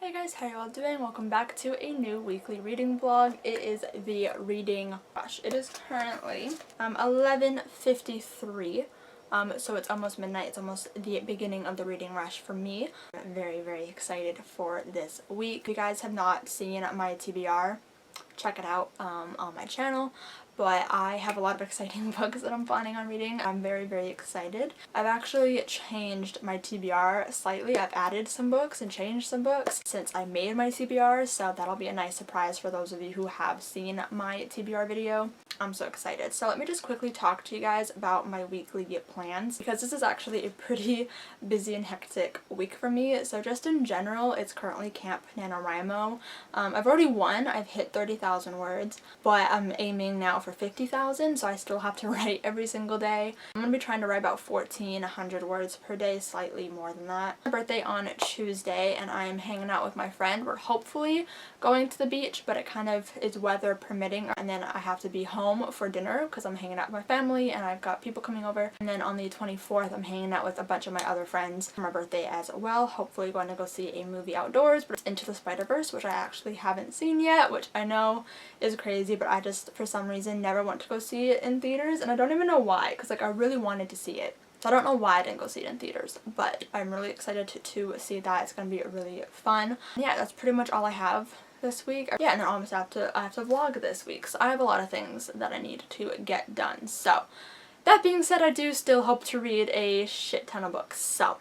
Hey guys, how are you all doing? Welcome back to a new weekly reading vlog. It is the reading rush. It is currently 11:53, so it's almost midnight. It's almost the beginning of the reading rush for me. I'm very excited for this week. If you guys have not seen my TBR, check it out on my channel. But I have a lot of exciting books that I'm planning on reading. I'm very excited. I've actually changed my TBR slightly. I've added some books and changed some books since I made my TBR, so that'll be a nice surprise for those of you who have seen my TBR video. I'm so excited. So let me just quickly talk to you guys about my weekly plans, because this is actually a pretty busy and hectic week for me. So just in general, it's currently Camp NaNoWriMo. I've already won. I've hit 30,000 words, but I'm aiming now for 50,000, so I still have to write every single day. I'm going to be trying to write about 1,400 words per day, slightly more than that. My birthday on Tuesday, and I'm hanging out with my friend. We're hopefully going to the beach, but it kind of is weather permitting, and then I have to be home for dinner because I'm hanging out with my family and I've got people coming over. And then on the 24th, I'm hanging out with a bunch of my other friends for my birthday as well. Hopefully going to go see a movie outdoors, but it's Into the Spider-Verse, which I actually haven't seen yet, which I know is crazy, but I just for some reason never went to go see it in theaters, and I don't even know why, because like I really wanted to see it. So I don't know why I didn't go see it in theaters, but I'm really excited to see that. It's going to be really fun. Yeah, that's pretty much all I have this week. Yeah, and then I have to vlog this week, so I have a lot of things that I need to get done. So that being said, I do still hope to read a shit ton of books. So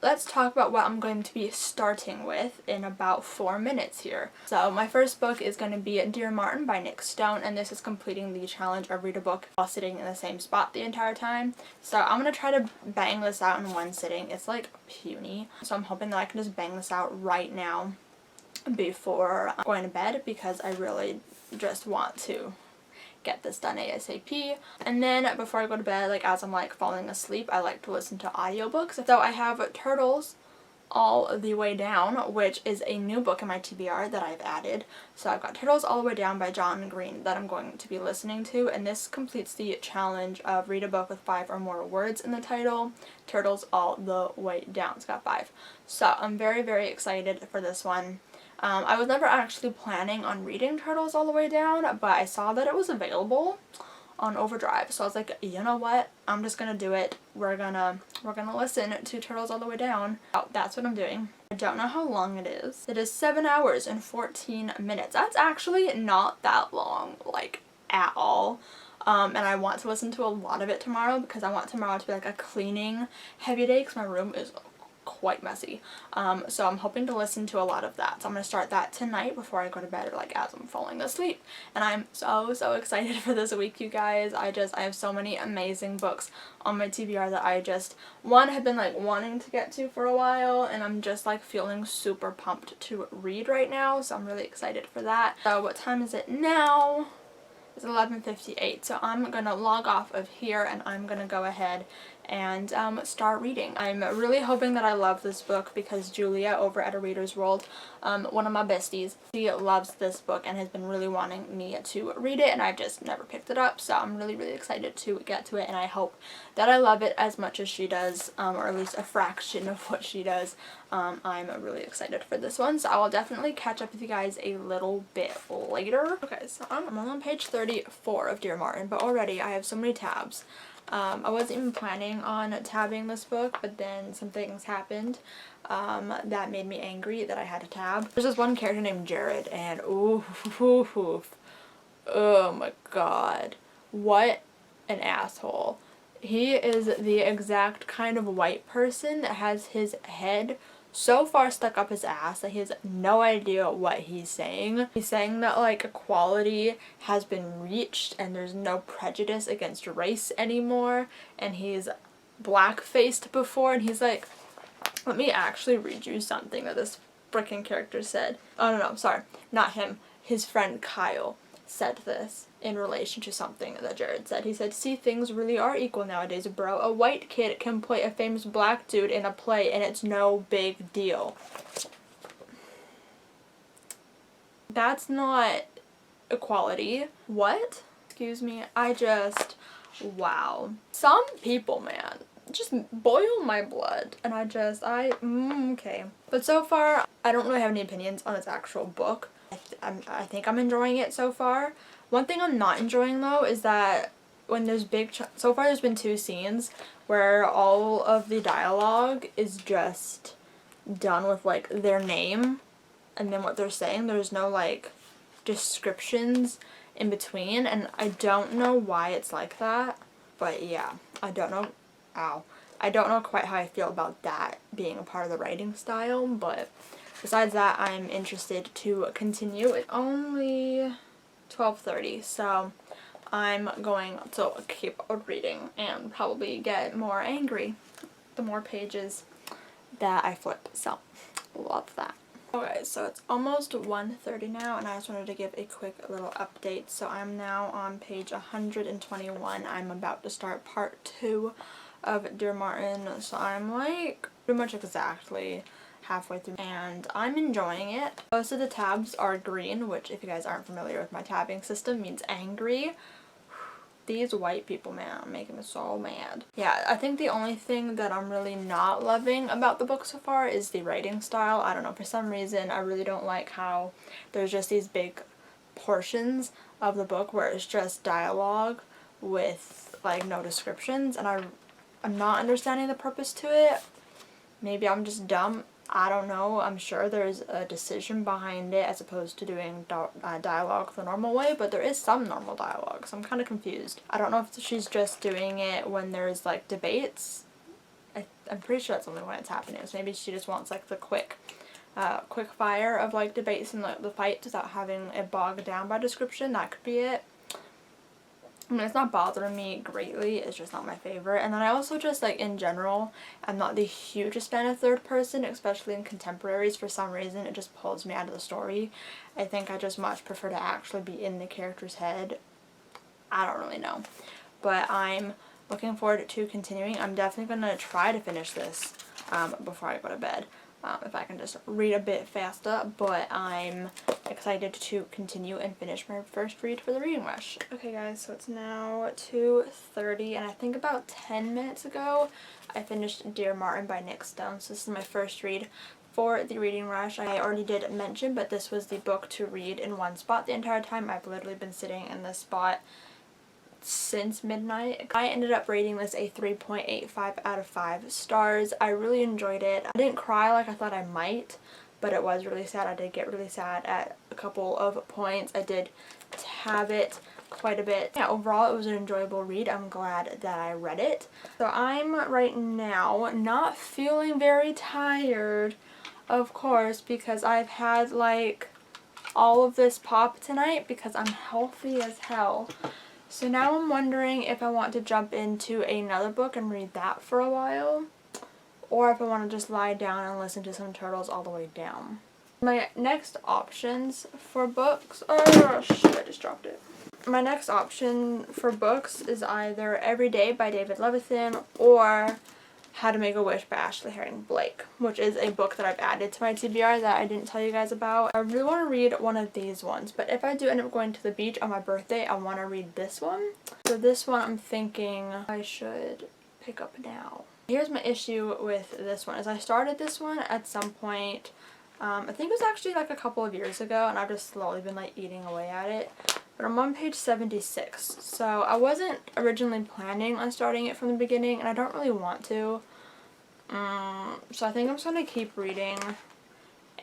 let's talk about what I'm going to be starting with in about 4 minutes here. So my first book is going to be Dear Martin by Nick Stone, and this is completing the challenge of read a book while sitting in the same spot the entire time. So I'm going to try to bang this out in one sitting. It's like puny, so I'm hoping that I can just bang this out right now before going to bed, because I really just want to get this done ASAP. And then before I go to bed, like as I'm like falling asleep, I like to listen to audiobooks. So I have Turtles All the Way Down, which is a new book in my TBR that I've added. So I've got Turtles All the Way Down by John Green that I'm going to be listening to, and this completes the challenge of read a book with 5 or more words in the title. Turtles All the Way Down. It's got 5. So I'm very excited for this one. I was never actually planning on reading Turtles All the Way Down, but I saw that it was available on Overdrive, so I was like, you know what, I'm just gonna do it. We're gonna listen to Turtles All the Way Down. Oh, that's what I'm doing. I don't know how long it is. It is 7 hours and 14 minutes. That's actually not that long, like, at all. And I want to listen to a lot of it tomorrow, because I want tomorrow to be like a cleaning heavy day, because my room is quite messy. So I'm hoping to listen to a lot of that. So I'm going to start that tonight before I go to bed, or like as I'm falling asleep. And I'm so excited for this week, you guys. I have so many amazing books on my TBR that I just, one, have been like wanting to get to for a while, and I'm just like feeling super pumped to read right now. So I'm really excited for that. So what time is it now? It's 11:58, so I'm gonna log off of here and I'm gonna go ahead and start reading. I'm really hoping that I love this book, because Julia over at A Reader's World, one of my besties, she loves this book and has been really wanting me to read it, and I've just never picked it up. So I'm really excited to get to it, and I hope that I love it as much as she does, or at least a fraction of what she does. I'm really excited for this one, so I will definitely catch up with you guys a little bit later. Okay, so I'm on page 34 of Dear Martin, but already I have so many tabs. I wasn't even planning on tabbing this book, but then some things happened that made me angry that I had to tab. There's this one character named Jared, and oh my god, what an asshole. He is the exact kind of white person that has his head so far stuck up his ass that he has no idea what he's saying. He's saying that like equality has been reached and there's no prejudice against race anymore, and he's black-faced before, and he's like, let me actually read you something that this frickin' character said. Oh no, sorry, not him. His friend Kyle said this in relation to something that Jared said. He said, see, things really are equal nowadays, bro. A white kid can play a famous black dude in a play and it's no big deal. That's not equality. What? Excuse me, wow. Some people, man, just boil my blood. And okay. But so far, I don't really have any opinions on its actual book. I think I'm enjoying it so far. One thing I'm not enjoying though is that when there's so far there's been 2 scenes where all of the dialogue is just done with like their name and then what they're saying. There's no like descriptions in between, and I don't know why it's like that. But yeah, I don't know. Ow. I don't know quite how I feel about that being a part of the writing style, but besides that, I'm interested to continue. It's only 12:30, so I'm going to keep reading and probably get more angry the more pages that I flip. So, love that. Okay, so it's almost 1:30 now, and I just wanted to give a quick little update. So I'm now on page 121. I'm about to start part 2 of Dear Martin, so I'm like pretty much exactly halfway through, and I'm enjoying it. Most of the tabs are green, which if you guys aren't familiar with my tabbing system means angry. These white people, man, are making me so mad. Yeah, I think the only thing that I'm really not loving about the book so far is the writing style. I don't know, for some reason I really don't like how there's just these big portions of the book where it's just dialogue with like no descriptions, and I'm not understanding the purpose to it. Maybe I'm just dumb. I don't know. I'm sure there's a decision behind it as opposed to doing dialogue the normal way, but there is some normal dialogue, so I'm kind of confused. I don't know if she's just doing it when there's like debates. I'm pretty sure that's only when it's happening. So maybe she just wants like the quick fire of like debates and like the fights without having it bogged down by description. That could be it. I mean, it's not bothering me greatly, it's just not my favorite. And then I also just, like, in general, I'm not the hugest fan of third person, especially in contemporaries. For some reason, it just pulls me out of the story. I think I just much prefer to actually be in the character's head. I don't really know. But I'm looking forward to continuing. I'm definitely going to try to finish this before I go to bed. If I can just read a bit faster, but I'm excited to continue and finish my first read for the Reading Rush. Okay guys, so it's now 2:30, and I think about 10 minutes ago I finished Dear Martin by Nick Stone. So this is my first read for the Reading Rush. I already did mention, but this was the book to read in one spot the entire time. I've literally been sitting in this spot since midnight. I ended up rating this a 3.85 out of 5 stars. I really enjoyed it. I didn't cry like I thought I might, but it was really sad. I did get really sad at a couple of points. I did tab it quite a bit. Yeah, overall it was an enjoyable read. I'm glad that I read it. So I'm right now not feeling very tired, of course, because I've had like all of this pop tonight because I'm healthy as hell. So now I'm wondering if I want to jump into another book and read that for a while, or if I want to just lie down and listen to some Turtles All the Way Down. My next options for books, oh shit, I just dropped it. My next option for books is either Every Day by David Levithan or How to Make a Wish by Ashley Herring Blake, which is a book that I've added to my TBR that I didn't tell you guys about. I really want to read one of these ones, but if I do end up going to the beach on my birthday, I want to read this one. So this one I'm thinking I should pick up now. Here's my issue with this one, is I started this one at some point, I think it was actually like a couple of years ago, and I've just slowly been like eating away at it. But I'm on page 76, so I wasn't originally planning on starting it from the beginning, and I don't really want to. So I think I'm just going to keep reading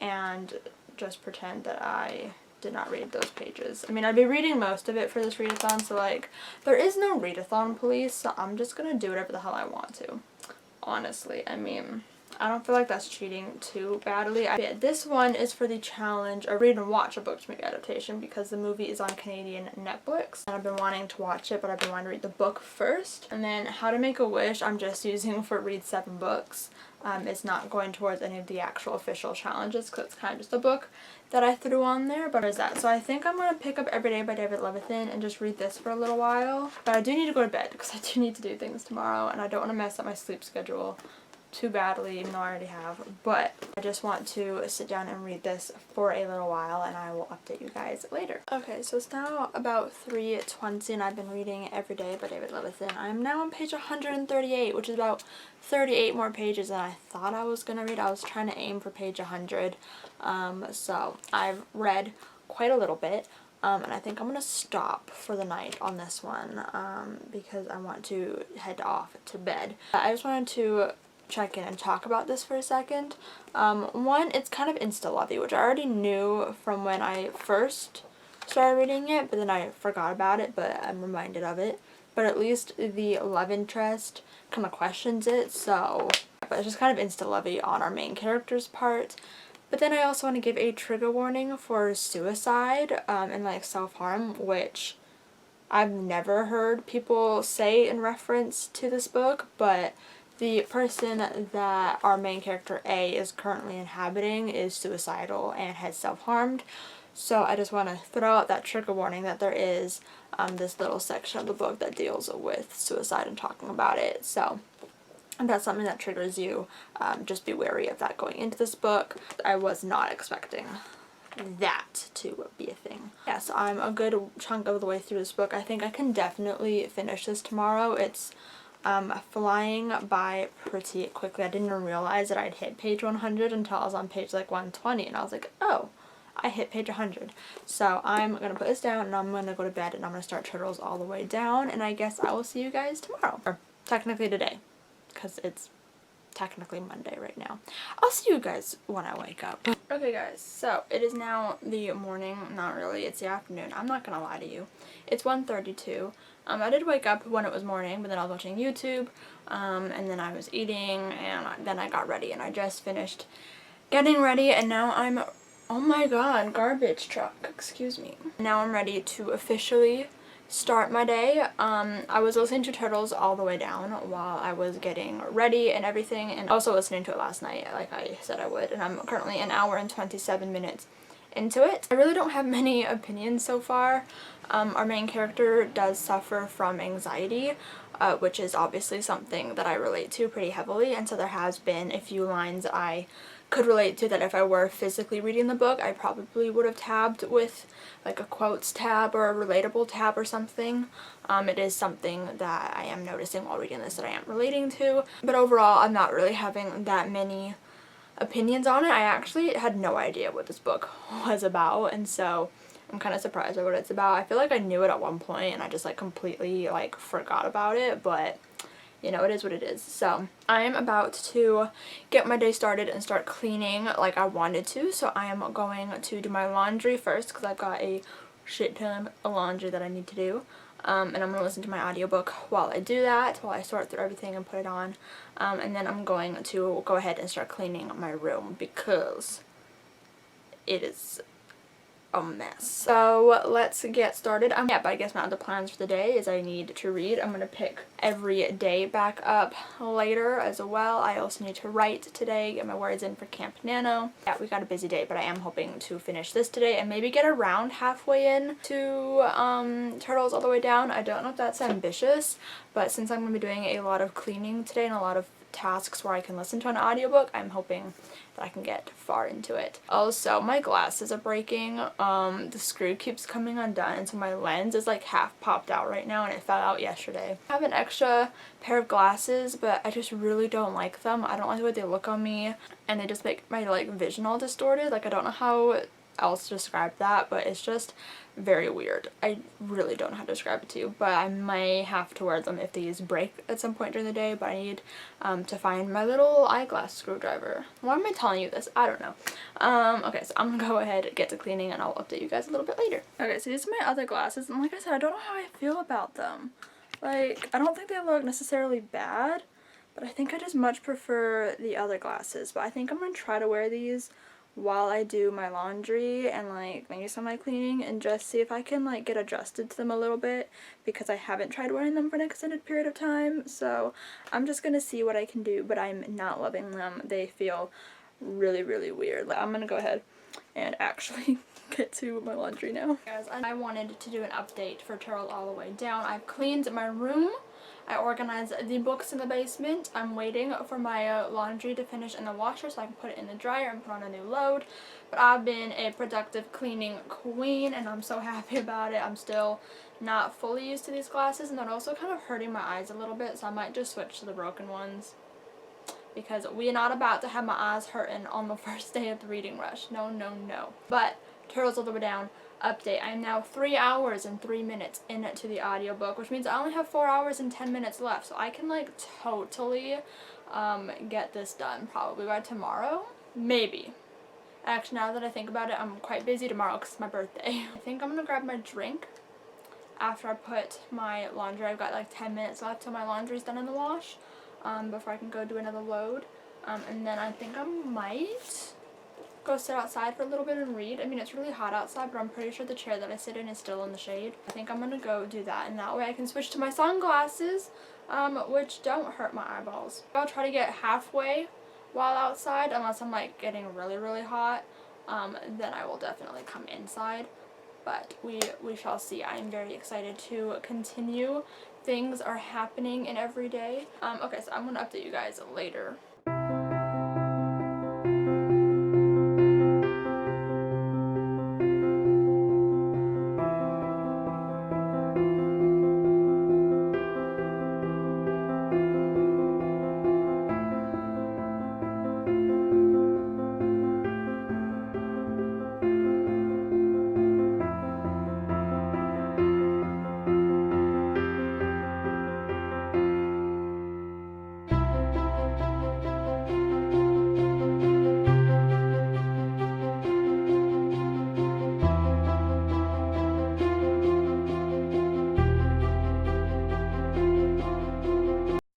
and just pretend that I did not read those pages. I mean, I'd be reading most of it for this readathon, so like, there is no readathon police, so I'm just going to do whatever the hell I want to. Honestly, I mean, I don't feel like that's cheating too badly. This one is for the challenge of read and watch a book to movie adaptation because the movie is on Canadian Netflix. And I've been wanting to watch it, but I've been wanting to read the book first. And then How to Make a Wish, I'm just using for read 7 books. It's not going towards any of the actual official challenges because it's kind of just a book that I threw on there. But there's that. So I think I'm going to pick up Every Day by David Levithan and just read this for a little while. But I do need to go to bed because I do need to do things tomorrow and I don't want to mess up my sleep schedule too badly, even though I already have, but I just want to sit down and read this for a little while, and I will update you guys later. Okay, so it's now about 3:20 and I've been reading Every Day by David Levithan. I'm now on page 138, which is about 38 more pages than I thought I was gonna read. I was trying to aim for page 100, so I've read quite a little bit. And I think I'm going to stop for the night on this one because I want to head off to bed. I just wanted to check in and talk about this for a second. One, it's kind of insta-lovey, which I already knew from when I first started reading it, but then I forgot about it, but I'm reminded of it. But at least the love interest kind of questions it, so but it's just kind of insta-lovey on our main character's part. But then I also want to give a trigger warning for suicide and like self-harm, which I've never heard people say in reference to this book, but the person that our main character A is currently inhabiting is suicidal and has self-harmed. So I just want to throw out that trigger warning that there is this little section of the book that deals with suicide and talking about it. So if that's something that triggers you, just be wary of that going into this book. I was not expecting that to be a thing. Yeah, so I'm a good chunk of the way through this book. I think I can definitely finish this tomorrow. It's flying by pretty quickly. I didn't even realize that I'd hit page 100 until I was on page like 120, and I was like, oh, I hit page 100. So I'm going to put this down and I'm going to go to bed and I'm going to start Turtles all the way down, and I guess I will see you guys tomorrow. Or technically today, because it's technically Monday right now. I'll see you guys when I wake up. Okay guys, so it is now the morning. Not really, it's the afternoon. I'm not gonna lie to you. It's 1:32. I did wake up when it was morning, but then I was watching YouTube, and then I was eating, and then I got ready, and I just finished getting ready, and now I'm, oh my god, garbage truck, excuse me. Now I'm ready to officially start my day. I was listening to Turtles all the way down while I was getting ready and everything, and also listening to it last night like I said I would, and I'm currently an hour and 27 minutes into it. I really don't have many opinions so far. Our main character does suffer from anxiety, which is obviously something that I relate to pretty heavily, and so there has been a few lines I could relate to that if I were physically reading the book, I probably would have tabbed with like a quotes tab or a relatable tab or something. It is something that I am noticing while reading this that I am relating to, but overall I'm not really having that many opinions on it. I actually had no idea what this book was about, and so I'm kind of surprised by what it's about. I feel like I knew it at one point and I just like completely like forgot about it, but you know, it is what it is. So I am about to get my day started and start cleaning like I wanted to. So I am going to do my laundry first because I've got a shit ton of laundry that I need to do. And I'm going to listen to my audiobook while I do that, while I sort through everything and put it on. And then I'm going to go ahead and start cleaning my room because it is a mess. So let's get started. Yeah, but I guess my other plans for the day is I need to read. I'm going to pick Every Day back up later as well. I also need to write today, get my words in for Camp Nano. Yeah, we got a busy day, but I am hoping to finish this today and maybe get around halfway in to Turtles all the way down. I don't know if that's ambitious, but since I'm going to be doing a lot of cleaning today and a lot of tasks where I can listen to an audiobook, I'm hoping that I can get far into it. Also, my glasses are breaking. The screw keeps coming undone, and so my lens is like half popped out right now, and it fell out yesterday. I have an extra pair of glasses, but I just really don't like them. I don't like the way they look on me, and they just make my like vision all distorted. Like I don't know how else to describe that, but it's just very weird. I really don't know how to describe it to you, but I may have to wear them if these break at some point during the day, but I need to find my little eyeglass screwdriver. Why am I telling you this? I don't know. Okay, so I'm gonna go ahead and get to cleaning and I'll update you guys a little bit later. Okay, so these are my other glasses, and like I said, I don't know how I feel about them. Like, I don't think they look necessarily bad, but I think I just much prefer the other glasses, but I think I'm gonna try to wear these while I do my laundry and like maybe some of my cleaning and just see if I can like get adjusted to them a little bit, because I haven't tried wearing them for an extended period of time. So I'm just gonna see what I can do, but I'm not loving them. They feel really, really weird. I'm gonna go ahead and actually get to my laundry now. Guys, I wanted to do an update for Turtles all the way down. I've cleaned my room I organized the books in the basement. I'm waiting for my laundry to finish in the washer so I can put it in the dryer and put on a new load. But I've been a productive cleaning queen and I'm so happy about it. I'm still not fully used to these glasses and they're also kind of hurting my eyes a little bit, so I might just switch to the broken ones. Because we're not about to have my eyes hurting on the first day of the reading rush. No, no, no. But Turtles All the Way Down update. I am now 3 hours and 3 minutes into the audiobook, which means I only have 4 hours and 10 minutes left. So I can like totally get this done probably by tomorrow. Maybe. Actually, now that I think about it, I'm quite busy tomorrow because it's my birthday. I think I'm going to grab my drink after I put my laundry. I've got like 10 minutes left till my laundry's done in the wash. Before I can go do another load. And then I think I might go sit outside for a little bit and read. I mean, it's really hot outside, but I'm pretty sure the chair that I sit in is still in the shade. I think I'm gonna go do that, and that way I can switch to my sunglasses, which don't hurt my eyeballs. I'll try to get halfway while outside, unless I'm like getting really, really hot. Then I will definitely come inside. But we shall see. I am very excited to continue. Things are happening in every day. Okay, so I'm gonna update you guys later.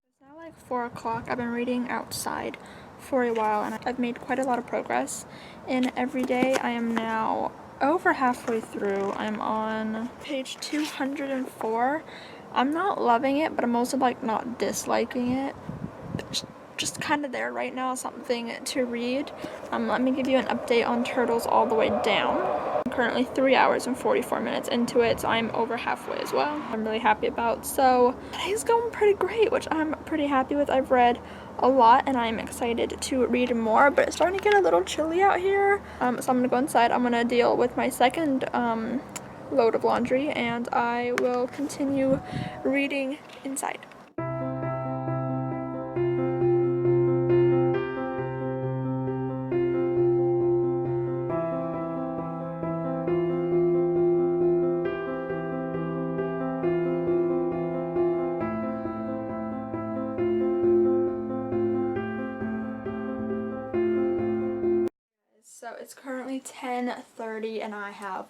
It's now like 4 o'clock. I've been reading outside for a while and I've made quite a lot of progress in every day. I am now over halfway through. I'm on page 204. I'm not loving it, but I'm also like not disliking it. Just kind of there right now, something to read. Let me give you an update on Turtles All the Way Down. I'm currently 3 hours and 44 minutes into it, so I'm over halfway as well. I'm really happy about. So today's going pretty great, which I'm pretty happy with. I've read a lot and I'm excited to read more, but it's starting to get a little chilly out here. So I'm gonna go inside. I'm gonna deal with my second load of laundry and I will continue reading inside. So it's currently 10:30 and I have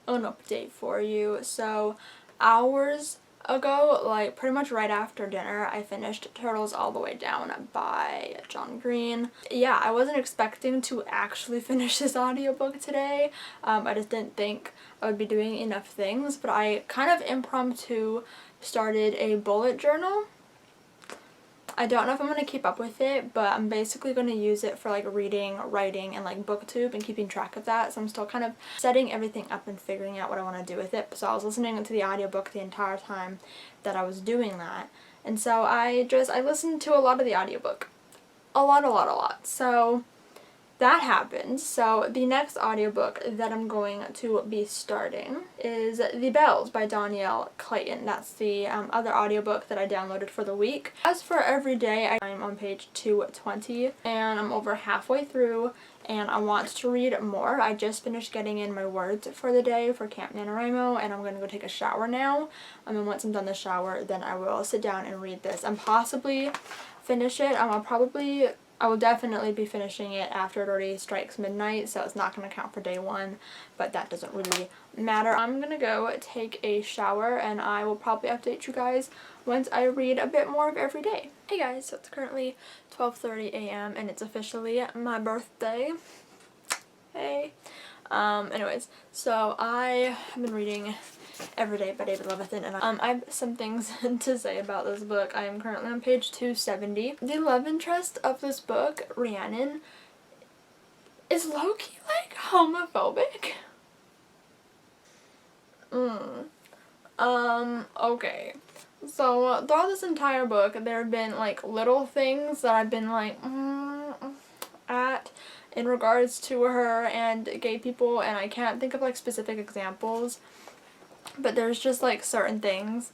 an update for you. So hours ago, like pretty much right after dinner, I finished Turtles All the Way Down by John Green. Yeah, I wasn't expecting to actually finish this audiobook today. I just didn't think I would be doing enough things, but I kind of impromptu started a bullet journal. I don't know if I'm going to keep up with it, but I'm basically going to use it for like reading, writing, and like booktube and keeping track of that. So I'm still kind of setting everything up and figuring out what I want to do with it. So I was listening to the audiobook the entire time that I was doing that. And so I listened to a lot of the audiobook. A lot. So that happened. So the next audiobook that I'm going to be starting is The Bells by Dhonielle Clayton. That's the other audiobook that I downloaded for the week. As for every day, I'm on page 220 and I'm over halfway through and I want to read more. I just finished getting in my words for the day for Camp NaNoWriMo and I'm going to go take a shower now. And once I'm done the shower, then I will sit down and read this and possibly finish it. I will definitely be finishing it after it already strikes midnight, so it's not going to count for day 1, but that doesn't really matter. I'm going to go take a shower, and I will probably update you guys once I read a bit more of every day. Hey guys, so it's currently 12:30 a.m. and it's officially my birthday. Hey. Anyways, so I have been reading Every Day by David Levithan, and I have some things to say about this book. I am currently on page 270. The love interest of this book, Rhiannon, is low-key like homophobic. Okay. So throughout this entire book, there have been like little things that I've been like at in regards to her and gay people, and I can't think of like specific examples, but there's just like certain things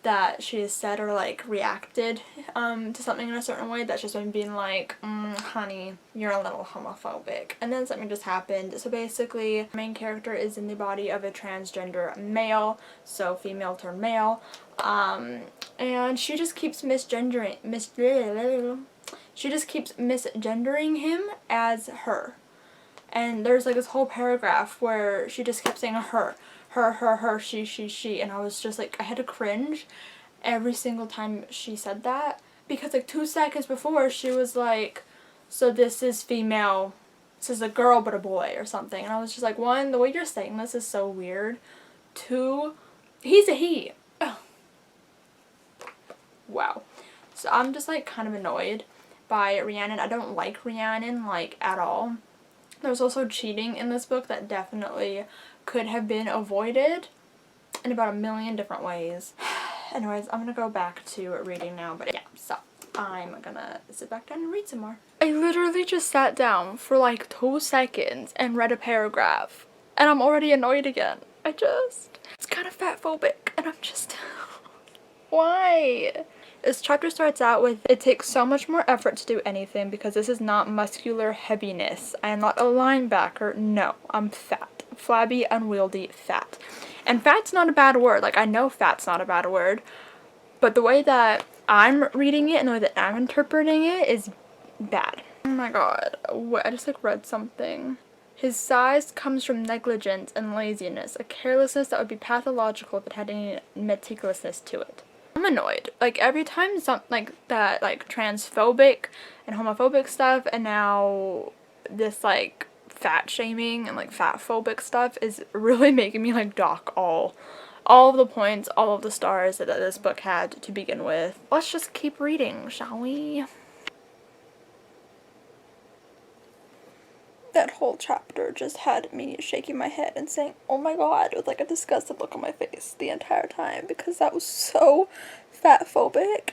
that she has said or like reacted to something in a certain way that's just been being like, honey, you're a little homophobic. And then something just happened. So basically, the main character is in the body of a transgender male, so female turned male, and she just keeps misgendering him as her. And there's like this whole paragraph where she just kept saying her, she, and I was just like, I had to cringe every single time she said that, because like 2 seconds before she was like, so this is female, this is a girl but a boy or something, and I was just like, one, the way you're saying this is so weird, two, he's a he. Ugh. Wow. So I'm just like kind of annoyed by Rhiannon. I don't like Rhiannon like at all. There's also cheating in this book that definitely could have been avoided in about a million different ways. Anyways, I'm gonna go back to reading now, but yeah, so I'm gonna sit back down and read some more. I literally just sat down for like 2 seconds and read a paragraph, and I'm already annoyed again. It's kind of fat phobic, and I'm just, why? This chapter starts out with, it takes so much more effort to do anything because this is not muscular heaviness. I am not a linebacker. No, I'm fat. Flabby, unwieldy, fat. And fat's not a bad word. Like, I know fat's not a bad word, but the way that I'm reading it and the way that I'm interpreting it is bad. Oh my god. I just like read something. His size comes from negligence and laziness, a carelessness that would be pathological if it had any meticulousness to it. I'm annoyed. Like, every time something like that, like transphobic and homophobic stuff, and now this like fat shaming and like fat phobic stuff is really making me like dock all of the points, all of the stars that this book had to begin with. Let's just keep reading, shall we? That whole chapter just had me shaking my head and saying, oh my god, with like a disgusted look on my face the entire time, because that was so fat phobic.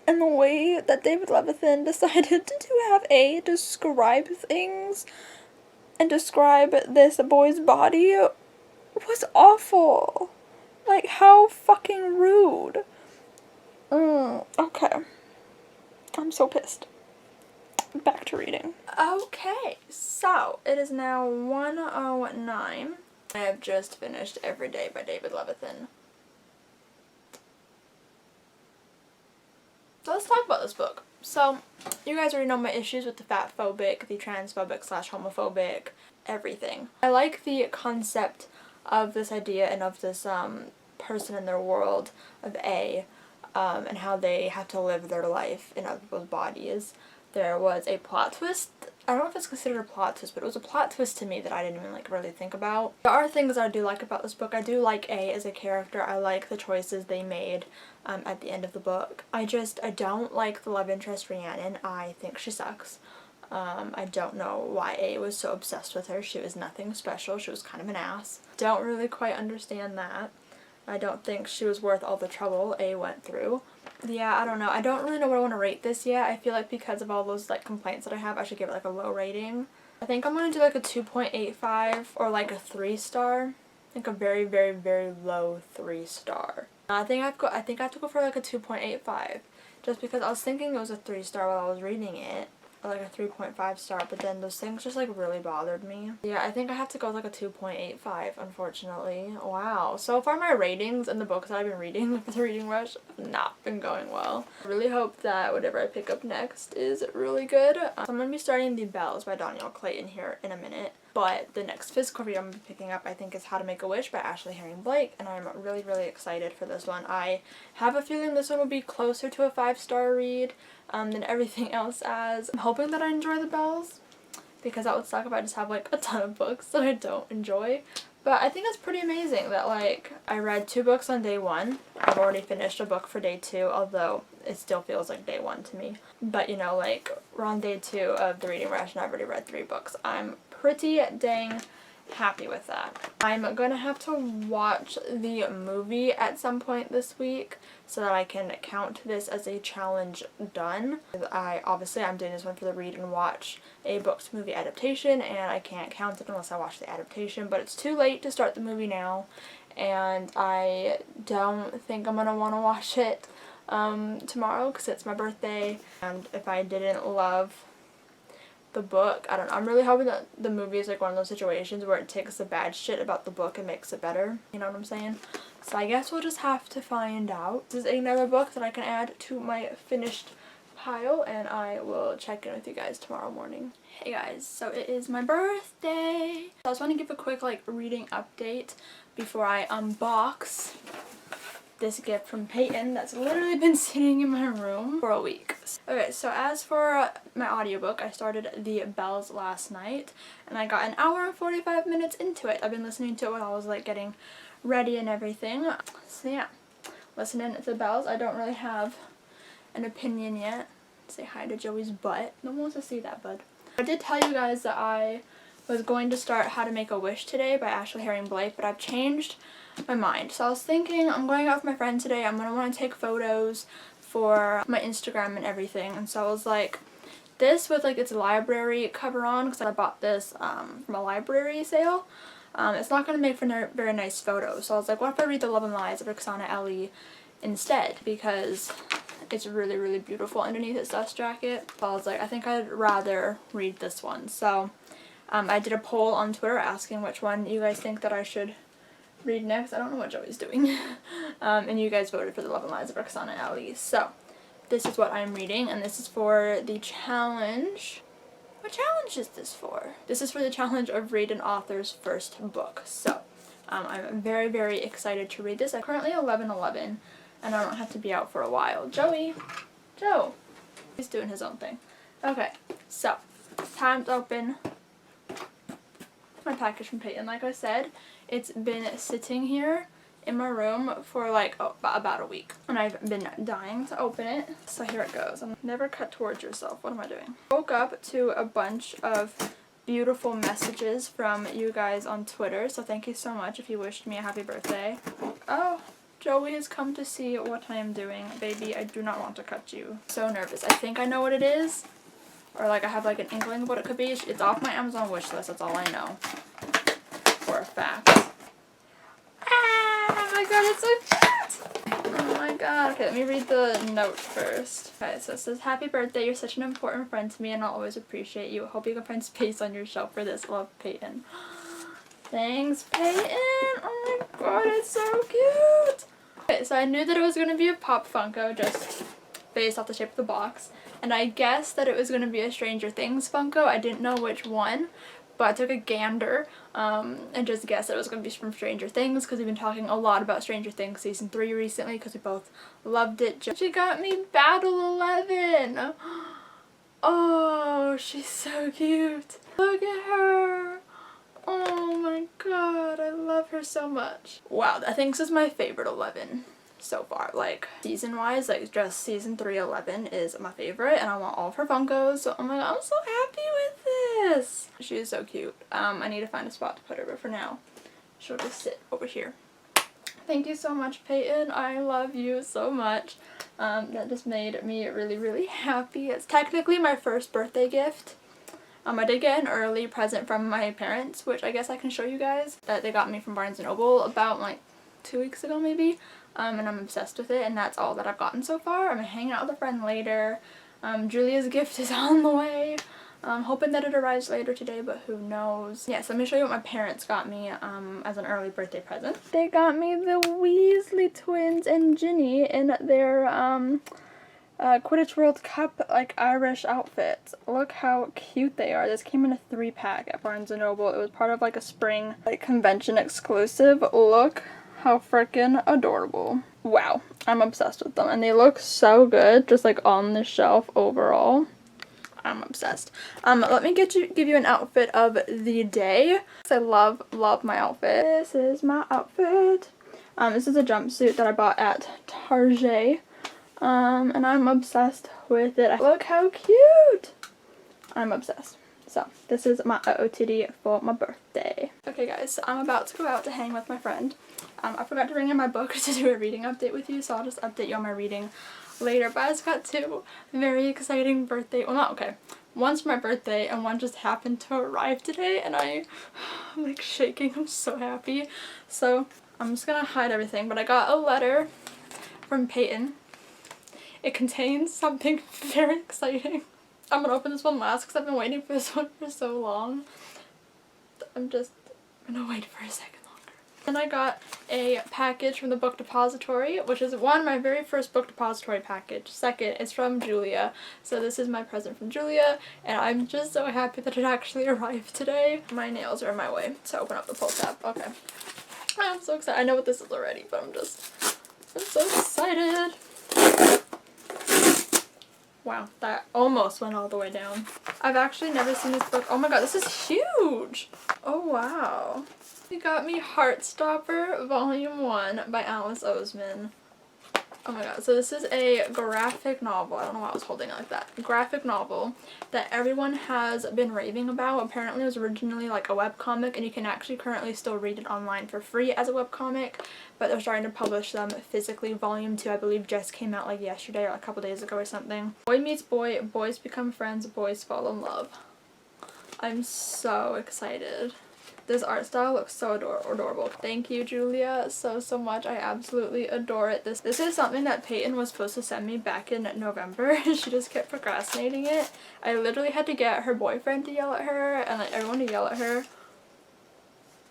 And the way that David Levithan decided to have describe things and describe this boy's body was awful. Like, how fucking rude. Okay. I'm so pissed. Back to reading. Okay, so it is now 1:09. I have just finished Every Day by David Levithan. So let's talk about this book. So, you guys already know my issues with the fat phobic, the transphobic / homophobic, everything. I like the concept of this idea and of this person in their world of and how they have to live their life in other people's bodies. There was a plot twist. I don't know if it's considered a plot twist, but it was a plot twist to me that I didn't even like really think about. There are things I do like about this book. I do like A as a character. I like the choices they made at the end of the book. I don't like the love interest Rhiannon. I think she sucks. I don't know why A was so obsessed with her. She was nothing special. She was kind of an ass. Don't really quite understand that. I don't think she was worth all the trouble A went through. Yeah, I don't know. I don't really know what I want to rate this yet. I feel like because of all those like complaints that I have, I should give it like a low rating. I think I'm going to do like a 2.85 or like a 3-star. Like a very, very, very low 3-star. I think I have to go for like a 2.85 just because I was thinking it was a 3-star while I was reading it. Or like a 3.5 star, but then those things just like really bothered me. Yeah, I think I have to go with like a 2.85, unfortunately. Wow. So far my ratings in the books that I've been reading with the reading rush have not been going well. I really hope that whatever I pick up next is really good. So I'm going to be starting The Bells by Danielle Clayton here in a minute. But the next physical read I'm going to be picking up, I think, is How to Make a Wish by Ashley Herring Blake, and I'm really, really excited for this one. I have a feeling this one will be closer to a 5-star read than everything else as. I'm hoping that I enjoy The Bells, because that would suck if I just have like a ton of books that I don't enjoy. But I think it's pretty amazing that like I read 2 books on day 1. I've already finished a book for day 2, although it still feels like day 1 to me. But you know, like we're on day 2 of the reading rush and I've already read 3 books. I'm pretty dang happy with that. I'm gonna have to watch the movie at some point this week so that I can count this as a challenge done. I'm doing this one for the read and watch a book to movie adaptation, and I can't count it unless I watch the adaptation, but it's too late to start the movie now, and I don't think I'm gonna want to watch it tomorrow because it's my birthday, and if I didn't love the book, I don't know, I'm really hoping that the movie is like one of those situations where it takes the bad shit about the book and makes it better, you know what I'm saying? So I guess we'll just have to find out. This is another book that I can add to my finished pile, and I will check in with you guys tomorrow morning. Hey guys, so it is my birthday. So I just want to give a quick like reading update before I unbox this gift from Peyton that's literally been sitting in my room for a week. Okay, so as for my audiobook, I started The Bells last night, and I got an hour and 45 minutes into it. I've been listening to it while I was like getting ready and everything. So yeah, listening to The Bells. I don't really have an opinion yet. Say hi to Joey's butt. No one wants to see that, bud. I did tell you guys that I was going to start How to Make a Wish today by Ashley Herring Blake, but I've changed my mind. So I was thinking I'm going out with my friend today. I'm going to want to take photos for my Instagram and everything. And so I was like, this with like its library cover on, because I bought this from a library sale. It's not going to make for very nice photos. So I was like, what if I read The Love and Lies of Roxana Ellie instead? Because it's really, really beautiful underneath its dust jacket. So I was like, I think I'd rather read this one. So I did a poll on Twitter asking which one you guys think that I should read next. I don't know what Joey's doing. And you guys voted for The Love and Lies of Roxana Ellie. So this is what I'm reading, and this is for the challenge. What challenge is this for? This is for the challenge of read an author's first book. So I'm very, very excited to read this. I'm currently 11:11, and I don't have to be out for a while. Joey! Joe! He's doing his own thing. Okay, so time to open my package from Peyton. Like I said, it's been sitting here in my room for like about a week, and I've been dying to open it. So here it goes. Never cut towards yourself. What am I doing? Woke up to a bunch of beautiful messages from you guys on Twitter, so thank you so much if you wished me a happy birthday. Oh, Joey has come to see what I am doing. Baby, I do not want to cut you. So nervous. I think I know what it is. Or like I have like an inkling of what it could be. It's off my Amazon wish list, that's all I know. For a fact. Ah, oh my god, it's so cute! Oh my god. Okay, let me read the note first. Okay, so it says, happy birthday, you're such an important friend to me and I'll always appreciate you. Hope you can find space on your shelf for this. Love, Peyton. Thanks, Peyton! Oh my god, it's so cute! Okay, so I knew that it was going to be a Pop Funko just based off the shape of the box. And I guessed that it was going to be a Stranger Things Funko. I didn't know which one, but I took a gander and just guessed that it was going to be from Stranger Things because we've been talking a lot about Stranger Things Season 3 recently because we both loved it. She got me Battle 11! Oh, she's so cute. Look at her! Oh my god, I love her so much. Wow, I think this is my favorite 11 so far. Like, season-wise, like, just Season 3 11 is my favorite, and I want all of her Funkos, so oh my god, I'm so happy with this! She is so cute. I need to find a spot to put her, but for now, she'll just sit over here. Thank you so much, Peyton. I love you so much. That just made me really, really happy. It's technically my first birthday gift. I did get an early present from my parents, which I guess I can show you guys, that they got me from Barnes & Noble about like 2 weeks ago maybe. And I'm obsessed with it, and that's all that I've gotten so far. I'm hanging out with a friend later. Julia's gift is on the way. I'm hoping that it arrives later today, but who knows. Yes, let me show you what my parents got me as an early birthday present. They got me the Weasley twins and Ginny in their Quidditch World Cup like Irish outfits. Look how cute they are. This came in a 3-pack at Barnes & Noble. It was part of like a spring like convention exclusive. Look how freaking adorable. Wow, I'm obsessed with them, and they look so good just like on the shelf overall. I'm obsessed. Let me give you an outfit of the day. I love my outfit. This is my outfit. This is a jumpsuit that I bought at Target. And I'm obsessed with it. Look how cute! I'm obsessed. So this is my OOTD for my birthday. Okay guys, so I'm about to go out to hang with my friend. I forgot to bring in my book to do a reading update with you, so I'll just update you on my reading later. But I just got 2 very exciting birthday, well not okay. One's for my birthday and one just happened to arrive today, and I'm like shaking. I'm so happy. So I'm just gonna hide everything, but I got a letter from Peyton. It contains something very exciting. I'm gonna open this one last because I've been waiting for this one for so long. I'm just gonna wait for a second longer. Then I got a package from the Book Depository, which is one, my very first Book Depository package. Second, it's from Julia. So this is my present from Julia, and I'm just so happy that it actually arrived today. My nails are in my way to open up the pull tab. Okay. I'm so excited. I know what this is already, but I'm so excited. Wow, that almost went all the way down. I've actually never seen this book. Oh my god, this is huge! Oh wow. He got me Heartstopper Volume 1 by Alice Oseman. Oh my god, so this is a graphic novel. I don't know why I was holding it like that. Graphic novel that everyone has been raving about. Apparently it was originally like a webcomic, and you can actually currently still read it online for free as a webcomic, but they're starting to publish them physically. Volume 2 I believe just came out like yesterday or a couple days ago or something. Boy meets boy, boys become friends, boys fall in love. I'm so excited. This art style looks so adorable. Thank you, Julia, so much. I absolutely adore it. This is something that Peyton was supposed to send me back in November. She just kept procrastinating it. I literally had to get her boyfriend to yell at her and like everyone to yell at her.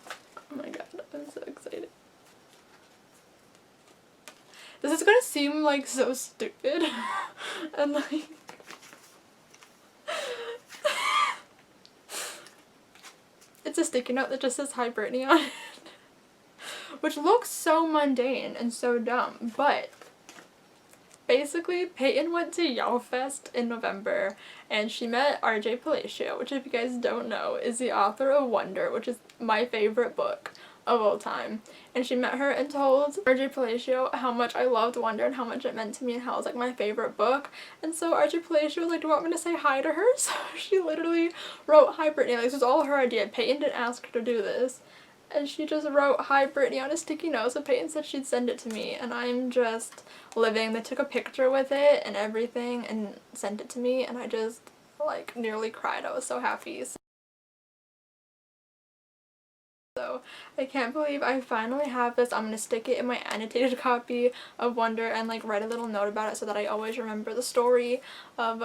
Oh my god, I'm so excited. This is gonna seem like so stupid and like it's a sticky note that just says "Hi Brittany" on it, which looks so mundane and so dumb, but basically Peyton went to YALLFest in November and she met RJ Palacio, which if you guys don't know is the author of Wonder, which is my favorite book of all time. And she met her and told RJ Palacio how much I loved Wonder and how much it meant to me and how it was like my favorite book. And so RJ Palacio was like, do you want me to say hi to her? So she literally wrote "Hi Brittany." Like, this was all her idea. Peyton didn't ask her to do this. And she just wrote "Hi Brittany" on a sticky note, so Peyton said she'd send it to me, and I'm just living. They took a picture with it and everything and sent it to me, and I just like nearly cried. I was so happy. So I can't believe I finally have this. I'm gonna stick it in my annotated copy of Wonder and like write a little note about it so that I always remember the story of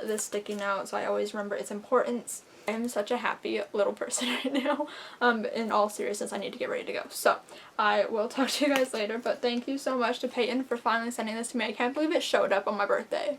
this sticky note, so I always remember its importance. I'm such a happy little person right now. In all seriousness, I need to get ready to go. So I will talk to you guys later, but thank you so much to Peyton for finally sending this to me. I can't believe it showed up on my birthday.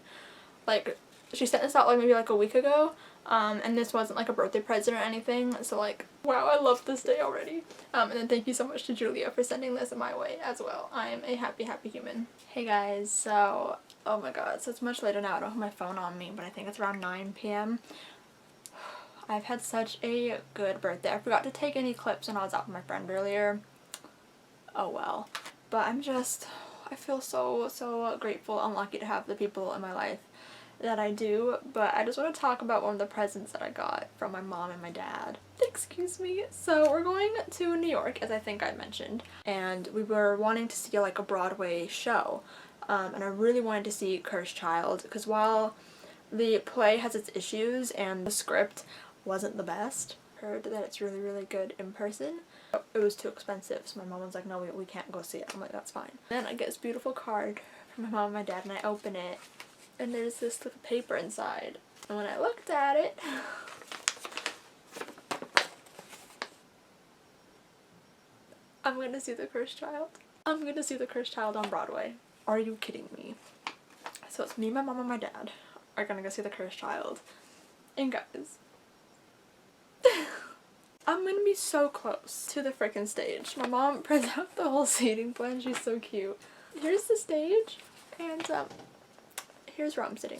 Like, she sent this out like maybe like a week ago, and this wasn't like a birthday present or anything, so like, wow, I love this day already. And then thank you so much to Julia for sending this my way as well. I am a happy human. Hey guys, so, oh my god, so it's much later now. I don't have my phone on me, but I think it's around 9 p.m. I've had such a good birthday. I forgot to take any clips when I was out with my friend earlier. Oh well. But I feel so grateful and lucky to have the people in my life that I do. But I just want to talk about one of the presents that I got from my mom and my dad. Excuse me. So we're going to New York, as I think I mentioned, and we were wanting to see like a Broadway show. And I really wanted to see Cursed Child, because while the play has its issues and the script wasn't the best, I heard that it's really good in person. It was too expensive, so my mom was like, no, we can't go see it. I'm like, that's fine. Then I get this beautiful card from my mom and my dad, and I open it, and there's this little paper inside. And when I looked at it, I'm gonna see The Cursed Child. I'm gonna see The Cursed Child on Broadway. Are you kidding me? So it's me, my mom, and my dad are gonna go see The Cursed Child. And guys, I'm gonna be so close to the frickin' stage. My mom prints out the whole seating plan. She's so cute. Here's the stage, and here's where I'm sitting.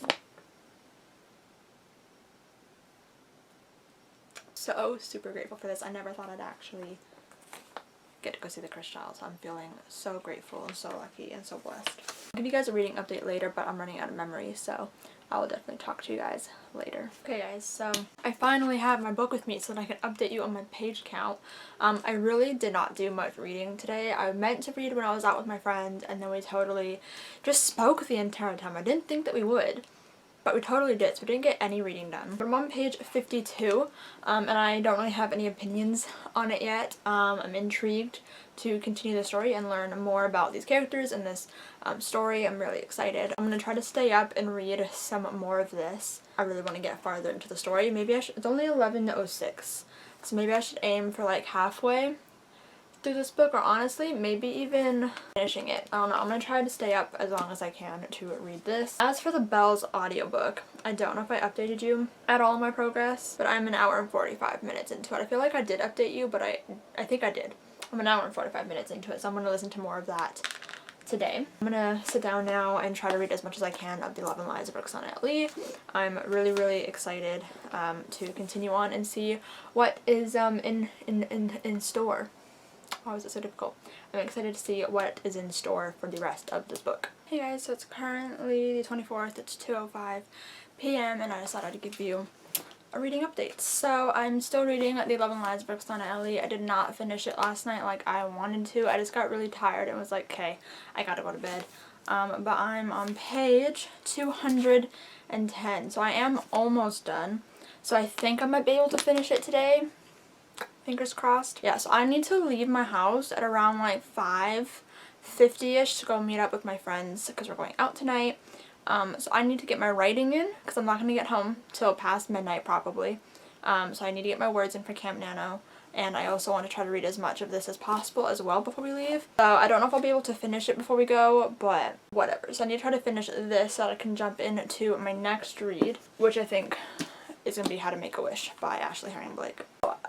So super grateful for this. I never thought I'd actually get to go see the Chris Child. So I'm feeling so grateful and so lucky and so blessed. I'll give you guys a reading update later, but I'm running out of memory, so I will definitely talk to you guys later. Okay guys, so I finally have my book with me so that I can update you on my page count. I really did not do much reading today. I meant to read when I was out with my friends, and then we totally just spoke the entire time. I didn't think that we would, but we totally did, so we didn't get any reading done. But I'm on page 52, and I don't really have any opinions on it yet. I'm intrigued to continue the story and learn more about these characters and this story. I'm really excited. I'm going to try to stay up and read some more of this. I really want to get farther into the story. Maybe I should, it's only 11:06, so maybe I should aim for like halfway through this book, or honestly maybe even finishing it. I don't know. I'm gonna try to stay up as long as I can to read this. As for the Bells audiobook, I don't know if I updated you at all in my progress, but I'm an hour and 45 minutes into it. I feel like I did update you, but I think I did. I'm an hour and 45 minutes into it, so I'm gonna listen to more of that today. I'm gonna sit down now and try to read as much as I can of The 11 Lives of Roxana Ali. I'm really excited to continue on and see what is in store. Why was it so difficult? I'm excited to see what is in store for the rest of this book. Hey guys, so it's currently the 24th, it's 2:05 p.m. and I decided to give you a reading update. So I'm still reading The 11 Lives of Roxana Ali. I did not finish it last night like I wanted to. I just got really tired and was like, okay, I gotta go to bed. But I'm on page 210, so I am almost done. So I think I might be able to finish it today. Fingers crossed. Yeah, so I need to leave my house at around like 5:50ish to go meet up with my friends because we're going out tonight. So I need to get my writing in because I'm not going to get home till past midnight probably. So I need to get my words in for Camp Nano. And I also want to try to read as much of this as possible as well before we leave. So I don't know if I'll be able to finish it before we go, but whatever. So I need to try to finish this so that I can jump into my next read, which I think is going to be How to Make a Wish by Ashley Herring Blake.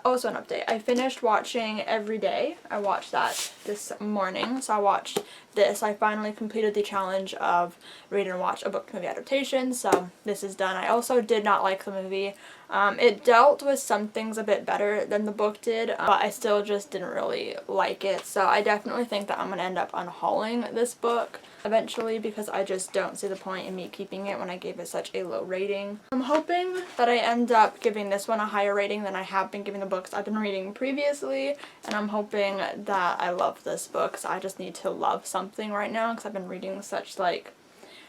Also an update, I finished watching Every Day. I watched that this morning, so I watched this. I finally completed the challenge of read and watch a book movie adaptation, so this is done. I also did not like the movie. It dealt with some things a bit better than the book did, but I still just didn't really like it, so I definitely think that I'm going to end up unhauling this book eventually because I just don't see the point in me keeping it when I gave it such a low rating. I'm hoping that I end up giving this one a higher rating than I have been giving the books I've been reading previously, and I'm hoping that I love this book, so I just need to love something right now because I've been reading such like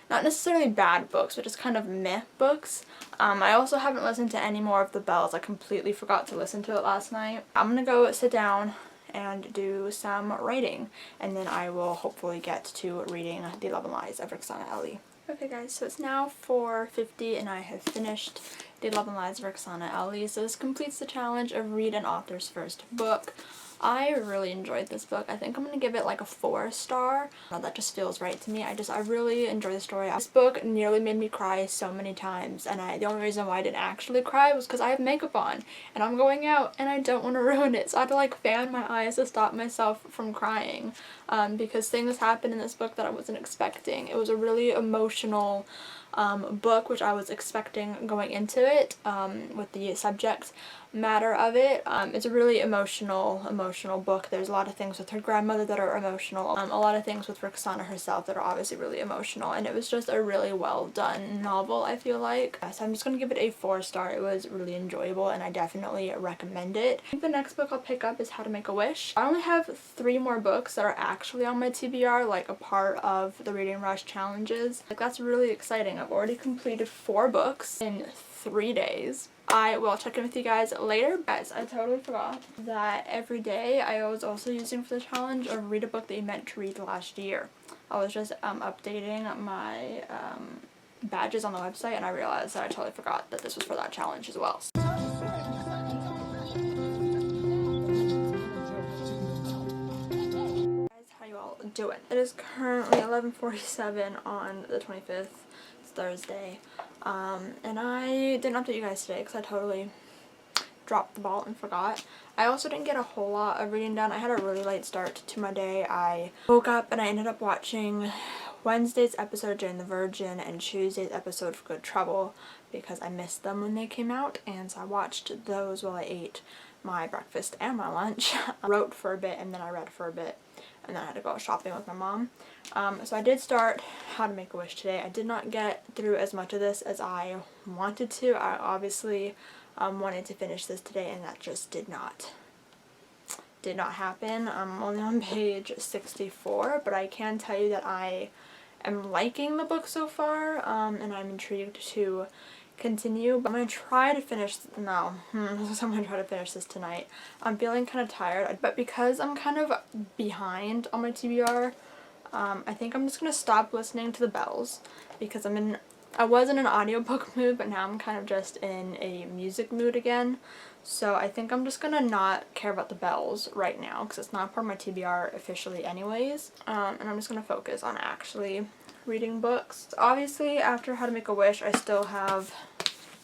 not necessarily bad books, but just kind of meh books. I also haven't listened to any more of The Bells. I completely forgot to listen to it last night. I'm gonna go sit down and do some writing, and then I will hopefully get to reading The 11 Lives of Roxana Ali. Okay guys, so it's now 4:50 and I have finished The 11 Lives of Roxana Ali, so this completes the challenge of read an author's first book. I really enjoyed this book. I think I'm going to give it like a 4-star. That just feels right to me. I really enjoyed the story. This book nearly made me cry so many times, and the only reason why I didn't actually cry was because I have makeup on and I'm going out and I don't want to ruin it, so I had to like fan my eyes to stop myself from crying because things happened in this book that I wasn't expecting. It was a really emotional book, which I was expecting going into it with the subject matter of it. It's a really emotional book. There's a lot of things with her grandmother that are emotional, a lot of things with Roxana herself that are obviously really emotional, and it was just a really well done novel, I feel like. So I'm just gonna give it a 4-star. It was really enjoyable and I definitely recommend it. I think the next book I'll pick up is How to Make a Wish. I only have 3 more books that are actually on my TBR, like a part of the Reading Rush challenges. Like that's really exciting. I've already completed 4 books in 3 days. I will check in with you guys later. Guys, I totally forgot that Every Day I was also using for the challenge of read a book that you meant to read last year. I was just updating my badges on the website and I realized that I totally forgot that this was for that challenge as well. Guys, how you all doing? It is currently 11:47 on the 25th. It's Thursday. And I didn't update you guys today because I totally dropped the ball and forgot. I also didn't get a whole lot of reading done. I had a really late start to my day. I woke up and I ended up watching Wednesday's episode of Jane the Virgin and Tuesday's episode of Good Trouble because I missed them when they came out, and so I watched those while I ate my breakfast and my lunch. I wrote for a bit and then I read for a bit, and then I had to go shopping with my mom. So I did start How to Make a Wish today. I did not get through as much of this as I wanted to. I obviously wanted to finish this today, and that just did not happen. I'm only on page 64, but I can tell you that I am liking the book so far, and I'm intrigued to continue. But I'm going to try to finish, I'm going to try to finish this tonight. I'm feeling kind of tired, but because I'm kind of behind on my TBR, I think I'm just going to stop listening to the bells, because I was in an audiobook mood, but now I'm kind of just in a music mood again. So I think I'm just gonna not care about the bells right now, because it's not part of my TBR officially anyways. And I'm just gonna focus on actually reading books. So obviously, after How to Make a Wish, I still have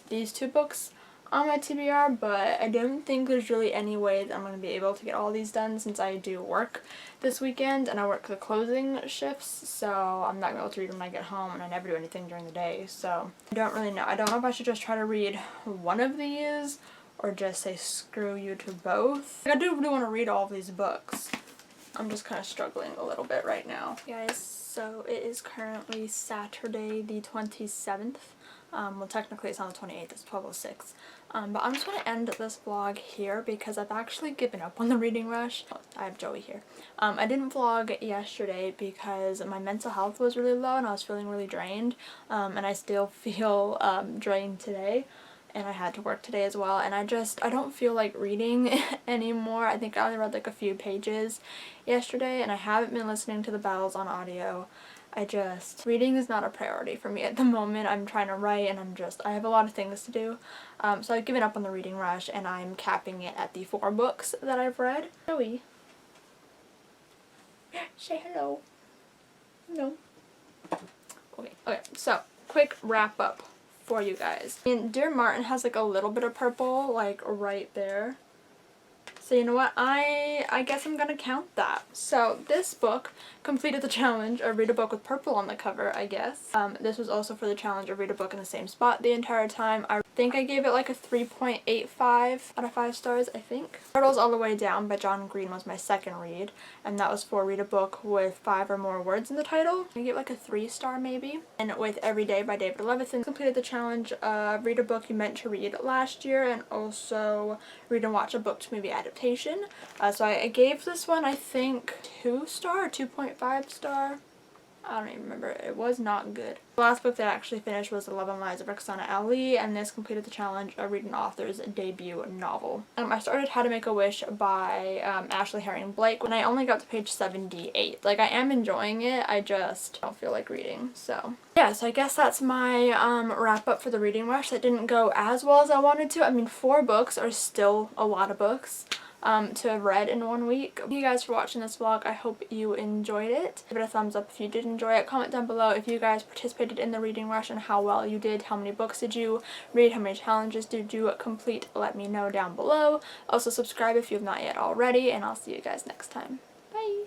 these two books on my TBR, but I don't think there's really any way that I'm going to be able to get all these done, since I do work this weekend and I work the closing shifts, so I'm not going to be able to read when I get home, and I never do anything during the day, so I don't really know. I don't know if I should just try to read one of these or just say screw you to both. I do really want to read all of these books. I'm just kind of struggling a little bit right now. Guys, so it is currently Saturday the 27th. Well, technically it's on the 28th, it's 12:06. But I'm just going to end this vlog here because I've actually given up on the reading rush. I have Joey here. I didn't vlog yesterday because my mental health was really low and I was feeling really drained. And I still feel drained today. And I had to work today as well, and I don't feel like reading anymore. I think I only read like a few pages yesterday, and I haven't been listening to the bells on audio. Reading is not a priority for me at the moment. I'm trying to write, and I have a lot of things to do. So I've given up on the reading rush, and I'm capping it at the 4 books that I've read. Joey, say hello. No. Okay, so quick wrap up for you guys. And Dear Martin has like a little bit of purple like right there. So you know what, I guess I'm gonna count that. So this book completed the challenge of read a book with purple on the cover, I guess. This was also for the challenge of read a book in the same spot the entire time. I think I gave it like a 3.85 out of 5 stars, I think. Turtles All the Way Down by John Green was my second read, and that was for read a book with 5 or more words in the title. I gave it like a 3 star maybe. And with Every Day by David Levithan completed the challenge of read a book you meant to read last year, and also read and watch a book to movie adaptation. So I gave this one, I think, 2 star or 2.5 star. I don't even remember. It was not good. The last book that I actually finished was 11 Lives of Roxana Ali, and this completed the challenge of reading an author's debut novel. I started How to Make a Wish by Ashley Herring Blake when I only got to page 78. Like, I am enjoying it, I just don't feel like reading, so. Yeah, so I guess that's my wrap up for the reading rush. That didn't go as well as I wanted to. I mean, 4 books are still a lot of books to have read in 1 week. Thank you guys for watching this vlog. I hope you enjoyed it. Give it a thumbs up if you did enjoy it. Comment down below if you guys participated in the reading rush and how well you did. How many books did you read? How many challenges did you complete? Let me know down below. Also subscribe if you have not yet already, and I'll see you guys next time. Bye!